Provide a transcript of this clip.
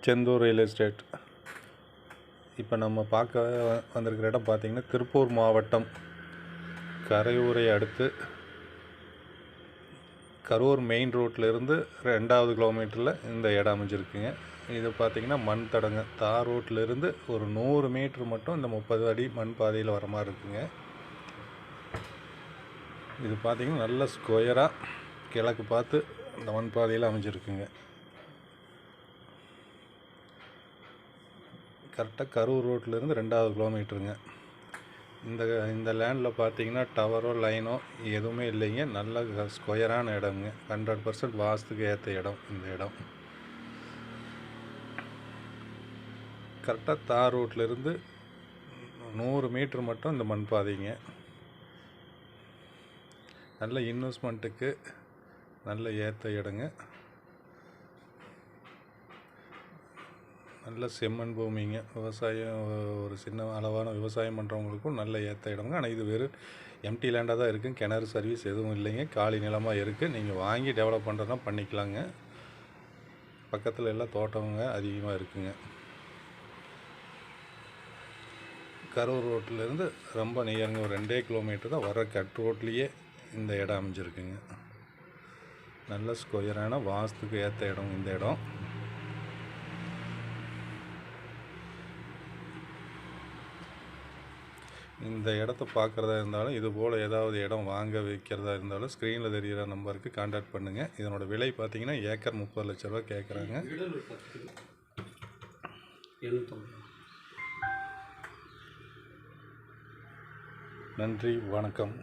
Senthur real estate. இப்போ நம்ம பார்க்க வந்திருக்கிற இடம் பார்த்திங்கன்னா திருப்பூர் மாவட்டம் கரையூரை அடுத்து கரூர் மெயின் ரோட்டிலேருந்து 2வது கிலோமீட்டரில் இந்த இடம் அமைஞ்சிருக்குங்க. இது பார்த்திங்கன்னா மண் தடங்க தார் ரோட்டிலேருந்து ஒரு 100 மீட்ரு மட்டும் இந்த 30 அடி மண் பாதையில் வர மாதிரி இருக்குங்க. இது பார்த்திங்கன்னா நல்ல ஸ்கொயராக கிழக்கு பார்த்து இந்த மண் பாதையில் அமைஞ்சிருக்குங்க. கரெக்டாக கரூர் ரோட்டிலேருந்து 2வது கிலோமீட்டருங்க. இந்த லேண்டில் பார்த்தீங்கன்னா டவரோ லைனோ எதுவுமே இல்லைங்க. நல்ல ஸ்கொயரான இடங்க. 100% வாஸ்துக்கு ஏற்ற இடம் இந்த இடம். கரெக்டாக தார் ரோட்லேருந்து 100 மீட்ரு மட்டும் இந்த மண் பாதைங்க. நல்ல இன்வெஸ்ட்மெண்ட்டுக்கு நல்ல ஏற்ற இடங்க. நல்ல செம்மண் பூமிங்க. விவசாயம் ஒரு சின்ன அளவான விவசாயம் பண்ணுறவங்களுக்கும் நல்ல ஏற்ற இடங்க. ஆனால் இது வெறும் எம்டி லேண்டாக தான் இருக்குது. கிணறு சர்வீஸ் எதுவும் இல்லைங்க. காலி நிலமாக இருக்குது. நீங்கள் வாங்கி டெவலப் பண்ணுறதுனா பண்ணிக்கலாங்க. பக்கத்தில் எல்லாம் தோட்டங்க அதிகமாக இருக்குங்க. கரூர் ரோட்டிலேருந்து ரொம்ப நியருங்க. ஒரு 2 கிலோமீட்டர் தான் வர கட் ரோட்லேயே இந்த இடம் அமைஞ்சிருக்குங்க. நல்ல ஸ்கொயரான வாஸ்துக்கு ஏற்ற இடம் இந்த இடம். இந்த இடத்த பார்க்குறதா இருந்தாலும் இதுபோல் ஏதாவது இடம் வாங்க விற்கிறதா இருந்தாலும் ஸ்க்ரீனில் தெரிகிற நம்பருக்கு கான்டாக்ட் பண்ணுங்கள். இதனோட விலை பார்த்தீங்கன்னா ஏக்கர் 30 லட்ச ரூபா கேட்குறாங்க. நன்றி, வணக்கம்.